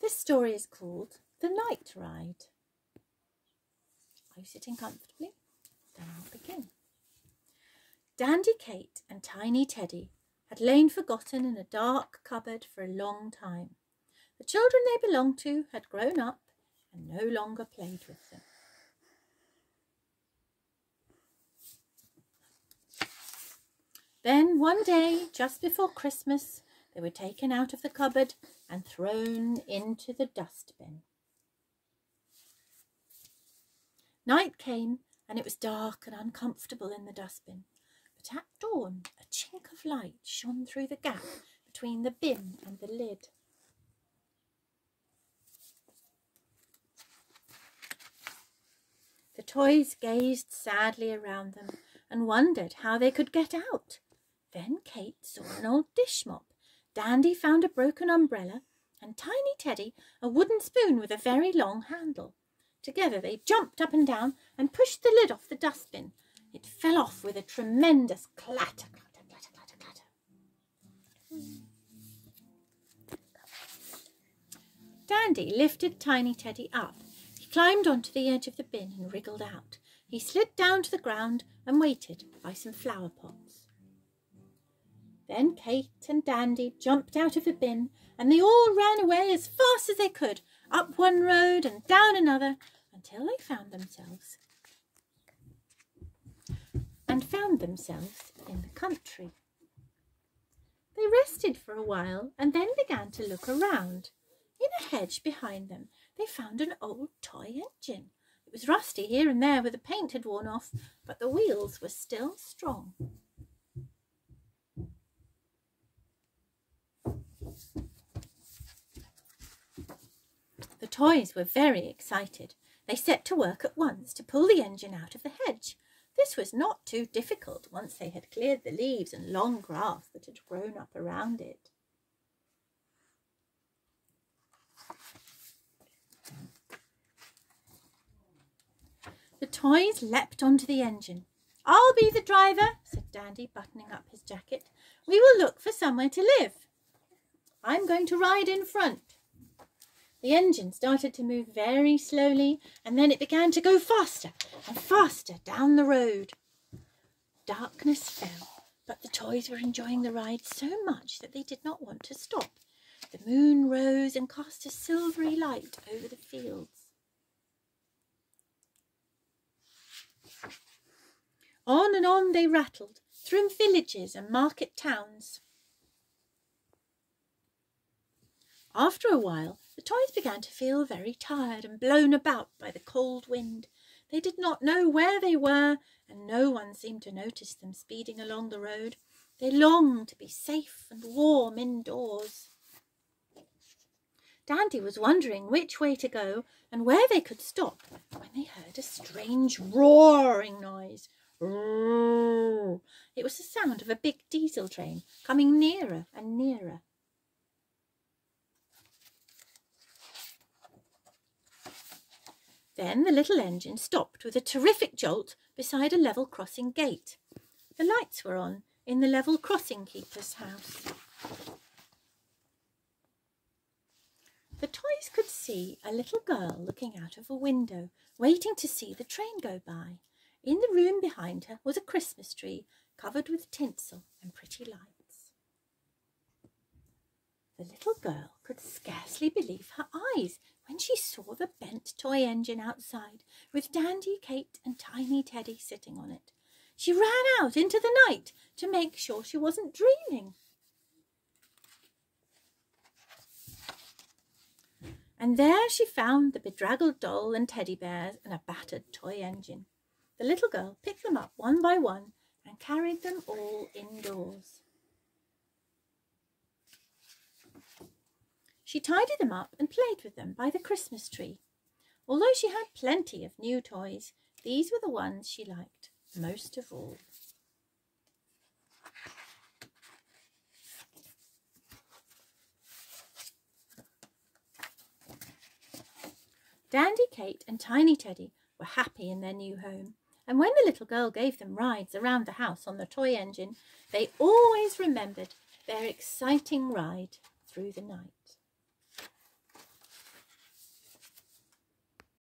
This story is called The Night Ride. Are you sitting comfortably? Then I'll begin. Dandy Kate and Tiny Teddy had lain forgotten in a dark cupboard for a long time. The children they belonged to had grown up and no longer played with them. Then one day, just before Christmas, they were taken out of the cupboard and thrown into the dustbin. Night came and it was dark and uncomfortable in the dustbin, but at dawn a chink of light shone through the gap between the bin and the lid. The toys gazed sadly around them and wondered how they could get out. Then Kate saw an old dish mop, Dandy found a broken umbrella, and Tiny Teddy a wooden spoon with a very long handle. Together they jumped up and down and pushed the lid off the dustbin. It fell off with a tremendous clatter, clatter, clatter, clatter, clatter. Dandy lifted Tiny Teddy up. He climbed onto the edge of the bin and wriggled out. He slid down to the ground and waited by some flower pots. Then Kate and Dandy jumped out of the bin and they all ran away as fast as they could, up one road and down another, until they found themselves in the country. They rested for a while and then began to look around. In a hedge behind them they found an old toy engine. It was rusty here and there where the paint had worn off, but the wheels were still strong. The toys were very excited. They set to work at once to pull the engine out of the hedge. This was not too difficult once they had cleared the leaves and long grass that had grown up around it. The toys leapt onto the engine. "I'll be the driver," said Dandy, buttoning up his jacket. "We will look for somewhere to live. I'm going to ride in front." The engine started to move very slowly, and then it began to go faster and faster down the road. Darkness fell, but the toys were enjoying the ride so much that they did not want to stop. The moon rose and cast a silvery light over the fields. On and on they rattled, through villages and market towns. After a while, the toys began to feel very tired and blown about by the cold wind. They did not know where they were, and no one seemed to notice them speeding along the road. They longed to be safe and warm indoors. Dandy was wondering which way to go and where they could stop when they heard a strange roaring noise. Roar! It was the sound of a big diesel train coming nearer and nearer. Then the little engine stopped with a terrific jolt beside a level crossing gate. The lights were on in the level crossing keeper's house. The toys could see a little girl looking out of a window, waiting to see the train go by. In the room behind her was a Christmas tree covered with tinsel and pretty lights. The little girl could scarcely believe her eyes when she saw the bent toy engine outside with Dandy, Kate and Tiny Teddy sitting on it. She ran out into the night to make sure she wasn't dreaming. And there she found the bedraggled doll and teddy bears and a battered toy engine. The little girl picked them up one by one and carried them all indoors. She tidied them up and played with them by the Christmas tree. Although she had plenty of new toys, these were the ones she liked most of all. Dandy, Kate and Tiny Teddy were happy in their new home, and when the little girl gave them rides around the house on the toy engine, they always remembered their exciting ride through the night.